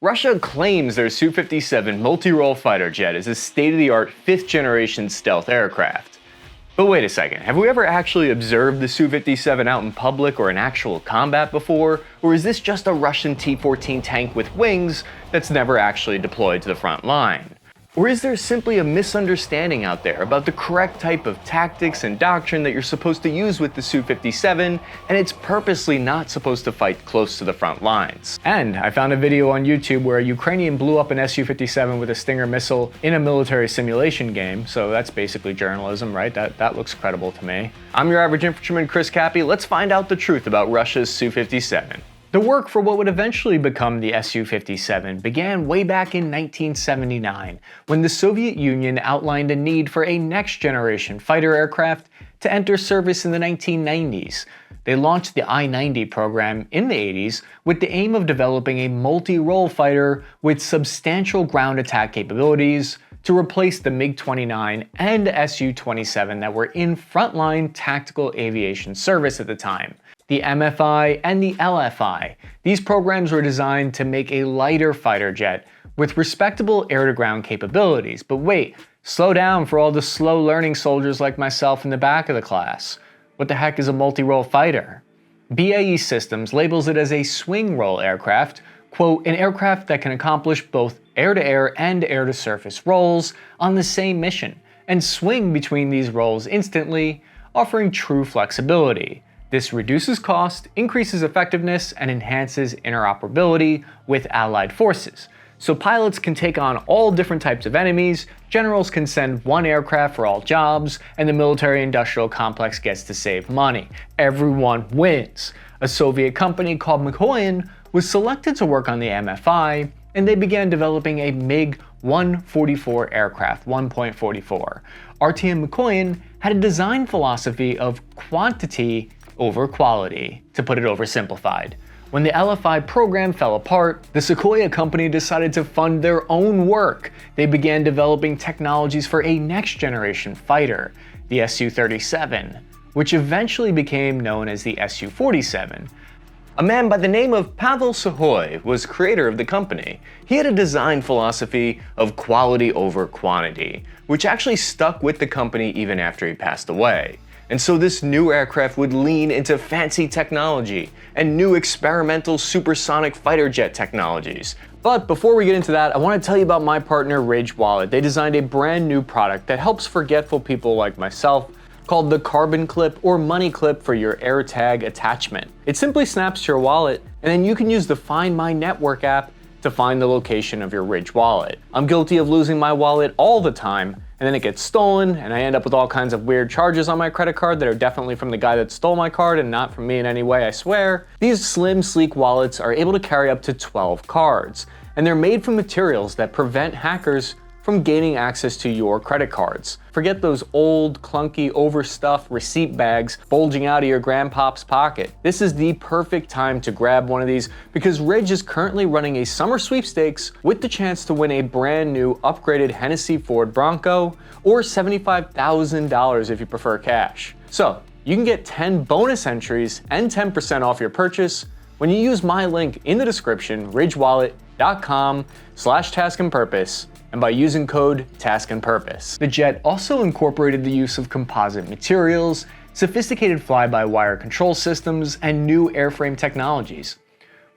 Russia claims their Su-57 multirole fighter jet is a state-of-the-art 5th-generation stealth aircraft. But wait a second, have we ever actually observed the Su-57 out in public or in actual combat before? Or is this just a Russian T-14 tank with wings that's never actually deployed to the front line? Or is there simply a misunderstanding out there about the correct type of tactics and doctrine that you're supposed to use with the Su-57, and it's purposely not supposed to fight close to the front lines? And I found a video on YouTube where a Ukrainian blew up an Su-57 with a Stinger missile in a military simulation game, so that's basically journalism, right? That looks credible to me. I'm your average infantryman, Cappy. Let's find out the truth about Russia's Su-57. The work for what would eventually become the Su-57 began way back in 1979, when the Soviet Union outlined a need for a next-generation fighter aircraft to enter service in the 1990s. They launched the I-90 program in the 80s with the aim of developing a multi-role fighter with substantial ground attack capabilities to replace the MiG-29 and Su-27 that were in frontline tactical aviation service at the time. The MFI and the LFI. These programs were designed to make a lighter fighter jet with respectable air-to-ground capabilities. But wait, slow down for all the slow-learning soldiers like myself in the back of the class. What the heck is a multi-role fighter? BAE Systems labels it as a swing-role aircraft, quote, an aircraft that can accomplish both air-to-air and air-to-surface roles on the same mission, and swing between these roles instantly, offering true flexibility. This reduces cost, increases effectiveness, and enhances interoperability with allied forces. So pilots can take on all different types of enemies, generals can send one aircraft for all jobs, and the military-industrial complex gets to save money. Everyone wins. A Soviet company called Mikoyan was selected to work on the MFI, and they began developing a MiG-144 aircraft, 1.44. RTM Mikoyan had a design philosophy of quantity over quality, to put it oversimplified. When the LFI program fell apart, the Sukhoi company decided to fund their own work. They began developing technologies for a next-generation fighter, the Su-37, which eventually became known as the Su-47. A man by the name of Pavel Sukhoi was creator of the company. He had a design philosophy of quality over quantity, which actually stuck with the company even after he passed away. And so this new aircraft would lean into fancy technology and new experimental supersonic fighter jet technologies. But before we get into that, I want to tell you about my partner Ridge Wallet. They designed a brand new product that helps forgetful people like myself called the Carbon Clip or Money Clip for your AirTag attachment. It simply snaps to your wallet, and then you can use the Find My Network app to find the location of your Ridge wallet. I'm guilty of losing my wallet all the time, and then it gets stolen, and I end up with all kinds of weird charges on my credit card that are definitely from the guy that stole my card and not from me in any way, I swear. These slim, sleek wallets are able to carry up to 12 cards, and they're made from materials that prevent hackers from gaining access to your credit cards. Forget those old, clunky, overstuffed receipt bags bulging out of your grandpop's pocket. This is the perfect time to grab one of these because Ridge is currently running a summer sweepstakes with the chance to win a brand new upgraded Hennessy Ford Bronco or $75,000 if you prefer cash. So you can get 10 bonus entries and 10% off your purchase when you use my link in the description, ridgewallet.com/taskandpurpose, and by using code TASKANDPURPOSE. The jet also incorporated the use of composite materials, sophisticated fly-by-wire control systems, and new airframe technologies.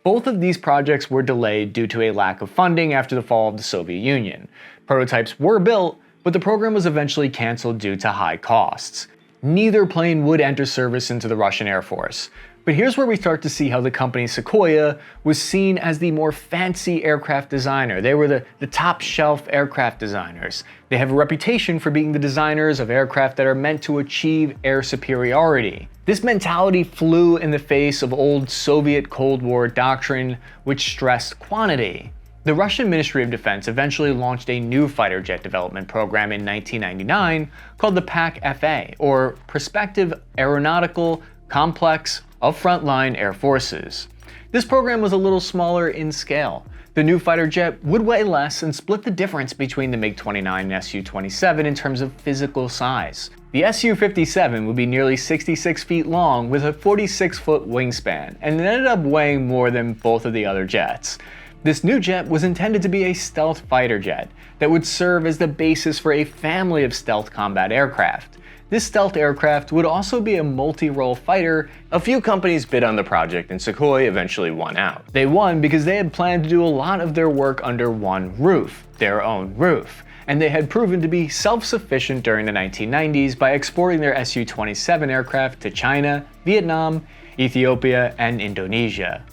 Both of these projects were delayed due to a lack of funding after the fall of the Soviet Union. Prototypes were built, but the program was eventually canceled due to high costs. Neither plane would enter service into the Russian Air Force. But here's where we start to see how the company Sukhoi was seen as the more fancy aircraft designer. They were the top shelf aircraft designers. They have a reputation for being the designers of aircraft that are meant to achieve air superiority. This mentality flew in the face of old Soviet Cold War doctrine, which stressed quantity. The Russian Ministry of Defense eventually launched a new fighter jet development program in 1999 called the PAC-FA, or Prospective Aeronautical Complex of Frontline Air Forces. This program was a little smaller in scale. The new fighter jet would weigh less and split the difference between the MiG-29 and Su-27 in terms of physical size. The Su-57 would be nearly 66 feet long with a 46-foot wingspan, and it ended up weighing more than both of the other jets. This new jet was intended to be a stealth fighter jet that would serve as the basis for a family of stealth combat aircraft. This stealth aircraft would also be a multi-role fighter. A few companies bid on the project and Sukhoi eventually won out. They won because they had planned to do a lot of their work under one roof, their own roof. And they had proven to be self-sufficient during the 1990s by exporting their Su-27 aircraft to China, Vietnam, Ethiopia, and Indonesia.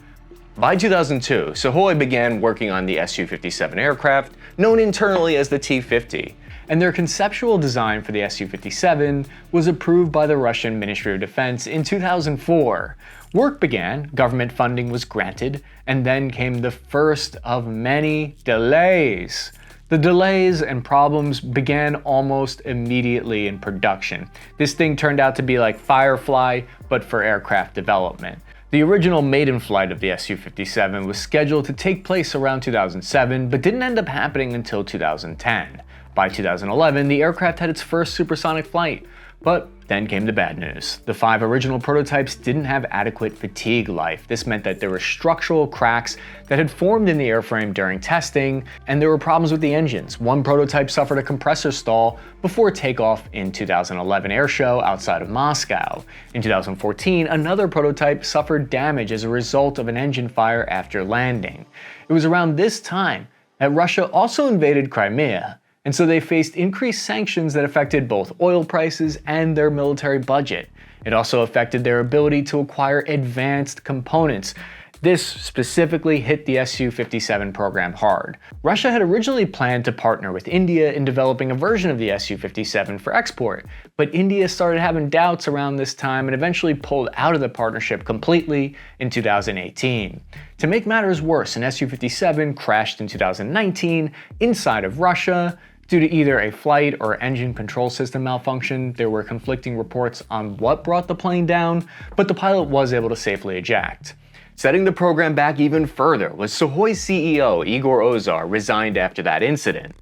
By 2002, Sukhoi began working on the Su-57 aircraft, known internally as the T-50, and their conceptual design for the Su-57 was approved by the Russian Ministry of Defense in 2004. Work began, government funding was granted, and then came the first of many delays. The delays and problems began almost immediately in production. This thing turned out to be like Firefly, but for aircraft development. The original maiden flight of the Su-57 was scheduled to take place around 2007, but didn't end up happening until 2010. By 2011, the aircraft had its first supersonic flight, but then came the bad news. The 5 original prototypes didn't have adequate fatigue life. This meant that there were structural cracks that had formed in the airframe during testing, and there were problems with the engines. One prototype suffered a compressor stall before takeoff in 2011 air show outside of Moscow. In 2014, another prototype suffered damage as a result of an engine fire after landing. It was around this time that Russia also invaded Crimea, and so they faced increased sanctions that affected both oil prices and their military budget. It also affected their ability to acquire advanced components. This specifically hit the Su-57 program hard. Russia had originally planned to partner with India in developing a version of the Su-57 for export, but India started having doubts around this time and eventually pulled out of the partnership completely in 2018. To make matters worse, an Su-57 crashed in 2019 inside of Russia. Due to either a flight or engine control system malfunction, there were conflicting reports on what brought the plane down, but the pilot was able to safely eject. Setting the program back even further was Sukhoi's CEO, Igor Ozar, resigned after that incident.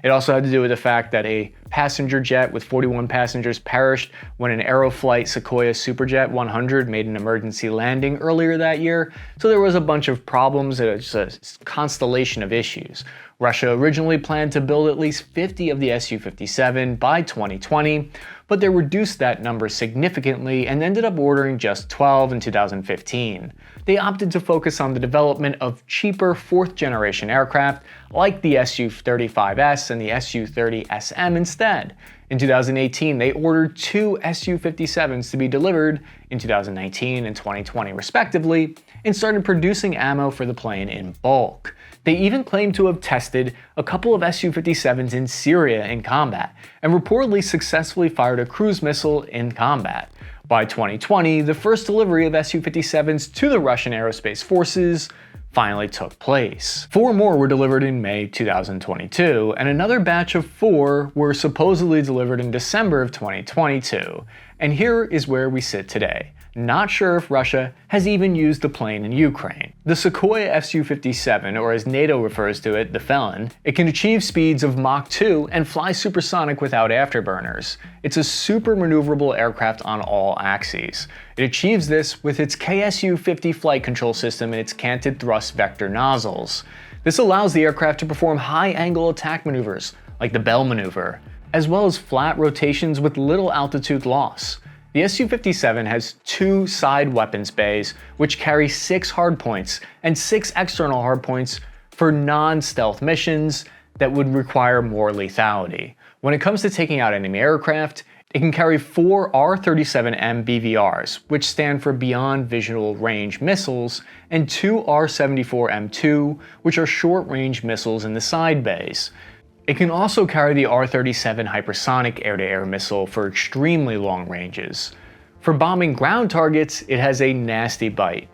It also had to do with the fact that a passenger jet with 41 passengers perished when an Aeroflight Sukhoi Superjet 100 made an emergency landing earlier that year, so there was a bunch of problems, just a constellation of issues. Russia originally planned to build at least 50 of the Su-57 by 2020, but they reduced that number significantly and ended up ordering just 12 in 2015. They opted to focus on the development of cheaper 4th generation aircraft like the Su-35S and the Su-30SM instead. In 2018, they ordered 2 Su-57s to be delivered in 2019 and 2020 respectively, and started producing ammo for the plane in bulk. They even claimed to have tested a couple of Su-57s in Syria in combat, and reportedly successfully fired a cruise missile in combat. By 2020, the first delivery of Su-57s to the Russian aerospace forces finally took place. 4 more were delivered in May 2022, and another batch of 4 were supposedly delivered in December of 2022. And here is where we sit today. Not sure if Russia has even used the plane in Ukraine. The Sukhoi Su-57, or as NATO refers to it, the Felon, it can achieve speeds of Mach 2 and fly supersonic without afterburners. It's a super maneuverable aircraft on all axes. It achieves this with its KSU-50 flight control system and its canted thrust vector nozzles. This allows the aircraft to perform high-angle attack maneuvers, like the Bell maneuver, as well as flat rotations with little altitude loss. The Su-57 has 2 side weapons bays, which carry 6 hardpoints and 6 external hardpoints for non-stealth missions that would require more lethality. When it comes to taking out enemy aircraft, it can carry 4 R-37M BVRs, which stand for Beyond Visual Range Missiles, and 2 R-74M2, which are short-range missiles in the side bays. It can also carry the R-37 hypersonic air-to-air missile for extremely long ranges. For bombing ground targets, it has a nasty bite.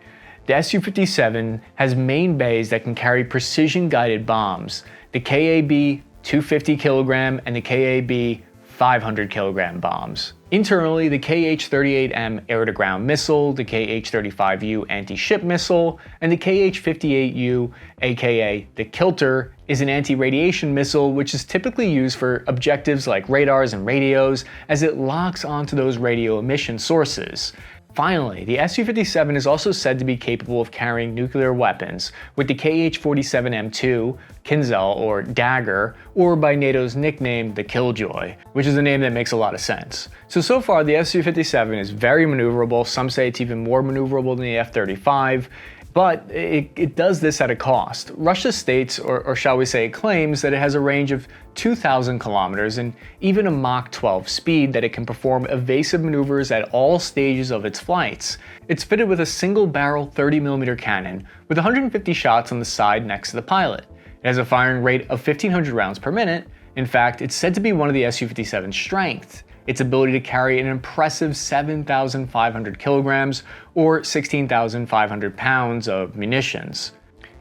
The Su-57 has main bays that can carry precision-guided bombs, the KAB 250 kg and the KAB 500 kg bombs. Internally, the KH-38M air-to-ground missile, the KH-35U anti-ship missile, and the KH-58U, aka the Kilter, is an anti-radiation missile which is typically used for objectives like radars and radios, as it locks onto those radio emission sources. Finally, the Su-57 is also said to be capable of carrying nuclear weapons, with the Kh-47M2, Kinzel or Dagger, or by NATO's nickname, the Killjoy, which is a name that makes a lot of sense. So far the Su-57 is very maneuverable, some say it's even more maneuverable than the F-35, but it does this at a cost. Russia states, or shall we say claims, that it has a range of 2,000 kilometers and even a Mach 12 speed that it can perform evasive maneuvers at all stages of its flights. It's fitted with a single barrel 30mm cannon with 150 shots on the side next to the pilot. It has a firing rate of 1,500 rounds per minute. In fact, it's said to be one of the Su-57's strengths. Its ability to carry an impressive 7,500 kilograms or 16,500 pounds of munitions.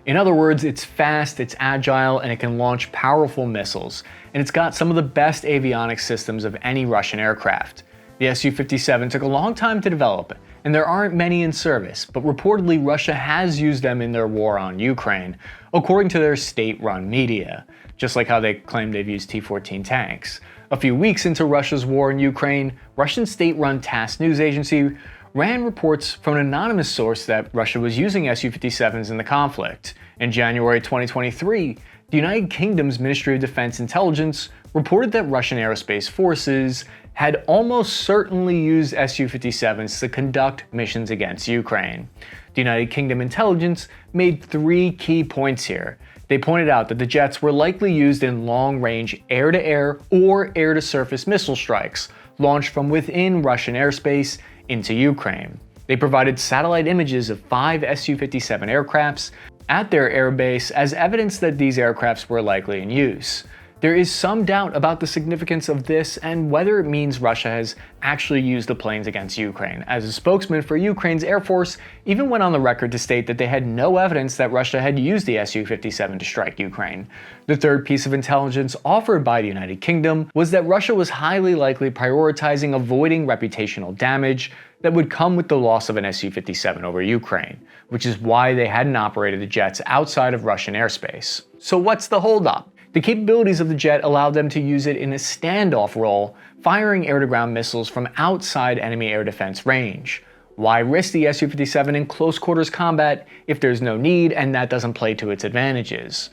In other words, it's fast, it's agile, and it can launch powerful missiles, and it's got some of the best avionics systems of any Russian aircraft. The Su-57 took a long time to develop, and there aren't many in service, but reportedly Russia has used them in their war on Ukraine, according to their state-run media, just like how they claim they've used T-14 tanks. A few weeks into Russia's war in Ukraine, Russian state-run TASS news agency ran reports from an anonymous source that Russia was using Su-57s in the conflict. In January 2023, the United Kingdom's Ministry of Defense Intelligence reported that Russian aerospace forces had almost certainly used Su-57s to conduct missions against Ukraine. The United Kingdom intelligence made 3 key points here. They pointed out that the jets were likely used in long-range air-to-air or air-to-surface missile strikes launched from within Russian airspace into Ukraine. They provided satellite images of 5 Su-57 aircrafts at their airbase as evidence that these aircrafts were likely in use. There is some doubt about the significance of this and whether it means Russia has actually used the planes against Ukraine, as a spokesman for Ukraine's Air Force even went on the record to state that they had no evidence that Russia had used the Su-57 to strike Ukraine. The third piece of intelligence offered by the United Kingdom was that Russia was highly likely prioritizing avoiding reputational damage that would come with the loss of an Su-57 over Ukraine, which is why they hadn't operated the jets outside of Russian airspace. So what's the holdup? The capabilities of the jet allowed them to use it in a standoff role, firing air-to-ground missiles from outside enemy air defense range. Why risk the Su-57 in close-quarters combat if there's no need and that doesn't play to its advantages?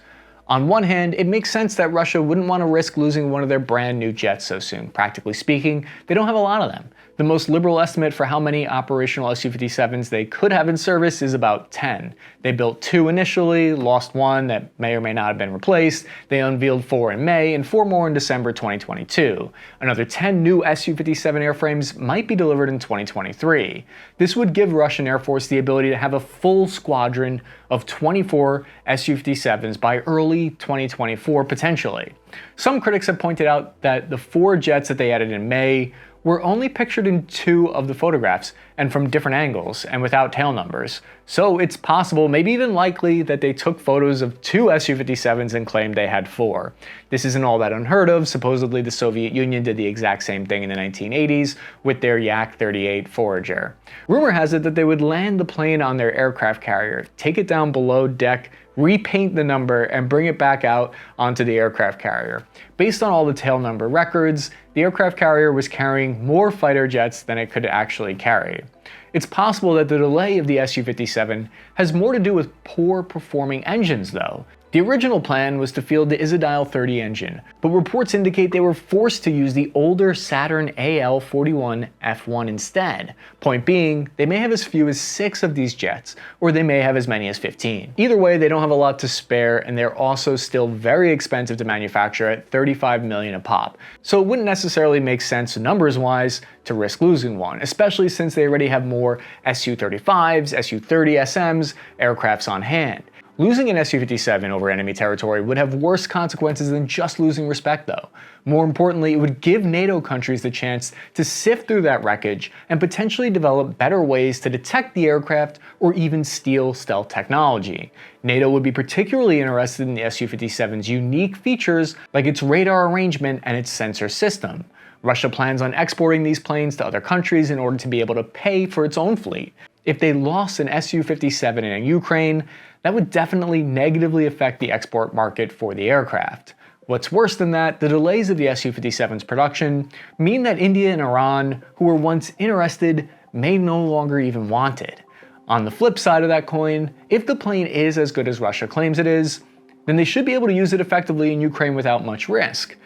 On one hand, it makes sense that Russia wouldn't want to risk losing one of their brand new jets so soon. Practically speaking, they don't have a lot of them. The most liberal estimate for how many operational Su-57s they could have in service is about 10. They built 2 initially, lost 1 that may or may not have been replaced. They unveiled 4 in May and 4 more in December 2022. Another 10 new Su-57 airframes might be delivered in 2023. This would give Russian Air Force the ability to have a full squadron of 24 Su-57s by early 2024 potentially. Some critics have pointed out that the 4 jets that they added in May were only pictured in 2 of the photographs and from different angles and without tail numbers. So it's possible, maybe even likely, that they took photos of 2 Su-57s and claimed they had 4. This isn't all that unheard of. Supposedly the Soviet Union did the exact same thing in the 1980s with their Yak-38 Forager. Rumor has it that they would land the plane on their aircraft carrier, take it down below deck, repaint the number, and bring it back out onto the aircraft carrier. Based on all the tail number records, the aircraft carrier was carrying more fighter jets than it could actually carry. It's possible that the delay of the Su-57 has more to do with poor performing engines though. The original plan was to field the Izzadil 30 engine, but reports indicate they were forced to use the older Saturn AL-41 F1 instead. Point being, they may have as few as 6 of these jets, or they may have as many as 15. Either way, they don't have a lot to spare, and they're also still very expensive to manufacture at $35 million a pop. So it wouldn't necessarily make sense numbers-wise to risk losing one, especially since they already have more Su-35s, Su-30 SMs, aircrafts on hand. Losing an Su-57 over enemy territory would have worse consequences than just losing respect though. More importantly, it would give NATO countries the chance to sift through that wreckage and potentially develop better ways to detect the aircraft or even steal stealth technology. NATO would be particularly interested in the Su-57's unique features like its radar arrangement and its sensor system. Russia plans on exporting these planes to other countries in order to be able to pay for its own fleet. If they lost an Su-57 in Ukraine, that would definitely negatively affect the export market for the aircraft. What's worse than that, the delays of the Su-57's production mean that India and Iran, who were once interested, may no longer even want it. On the flip side of that coin, if the plane is as good as Russia claims it is, then they should be able to use it effectively in Ukraine without much risk.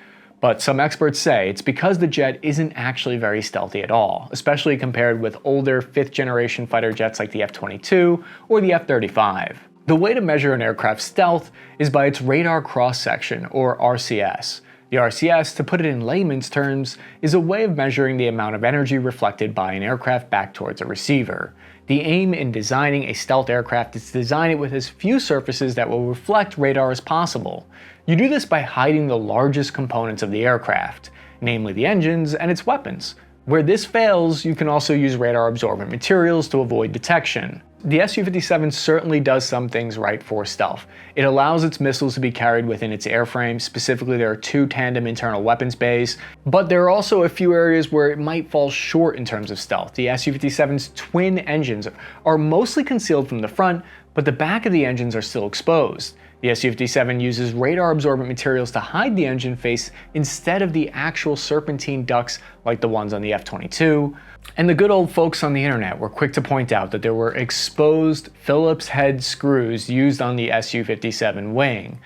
But some experts say it's because the jet isn't actually very stealthy at all, especially compared with older 5th generation fighter jets like the F-22 or the F-35. The way to measure an aircraft's stealth is by its radar cross-section, or RCS. The RCS, to put it in layman's terms, is a way of measuring the amount of energy reflected by an aircraft back towards a receiver. The aim in designing a stealth aircraft is to design it with as few surfaces that will reflect radar as possible. You do this by hiding the largest components of the aircraft, namely the engines and its weapons. Where this fails, you can also use radar-absorbent materials to avoid detection. The Su-57 certainly does some things right for stealth. It allows its missiles to be carried within its airframe, specifically there are 2 tandem internal weapons bays, but there are also a few areas where it might fall short in terms of stealth. The Su-57's twin engines are mostly concealed from the front, but the back of the engines are still exposed. The Su-57 uses radar-absorbent materials to hide the engine face instead of the actual serpentine ducts like the ones on the F-22. And the good old folks on the internet were quick to point out that there were exposed Phillips head screws used on the Su-57 wing.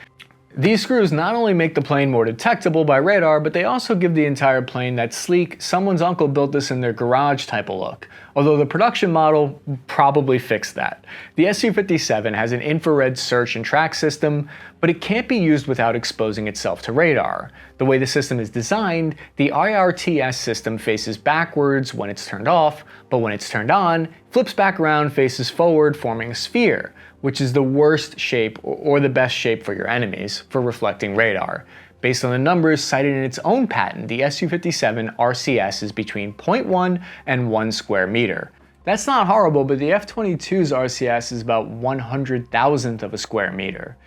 These screws not only make the plane more detectable by radar, but they also give the entire plane that sleek, someone's uncle built this in their garage type of look, although the production model probably fixed that. The Su-57 has an infrared search and track system, but it can't be used without exposing itself to radar. The way the system is designed, the IRTS system faces backwards when it's turned off, but when it's turned on, flips back around, faces forward, forming a sphere, which is the worst shape or the best shape for your enemies for reflecting radar. Based on the numbers cited in its own patent, the Su-57 RCS is between 0.1 and 1 square meter. That's not horrible, but the F-22's RCS is about 1/100,000th of a square meter.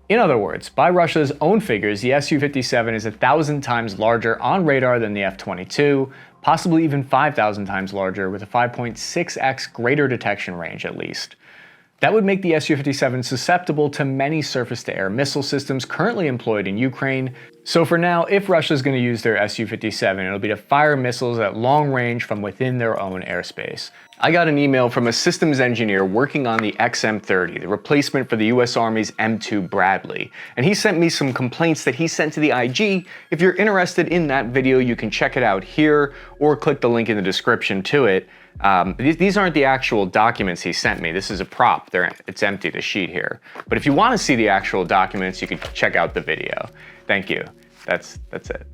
In other words, by Russia's own figures, the Su-57 is 1,000 times larger on radar than the F-22, possibly even 5,000 times larger with a 5.6x greater detection range at least. That would make the Su-57 susceptible to many surface-to-air missile systems currently employed in Ukraine. So for now, if Russia's going to use their Su-57, it'll be to fire missiles at long range from within their own airspace. I got an email from a systems engineer working on the XM30, the replacement for the US Army's M2 Bradley, and he sent me some complaints that he sent to the IG. If you're interested in that video, you can check it out here or click the link in the description to it. These aren't the actual documents he sent me. This is a prop. It's empty, the sheet here. But if you want to see the actual documents, you can check out the video. Thank you. That's it.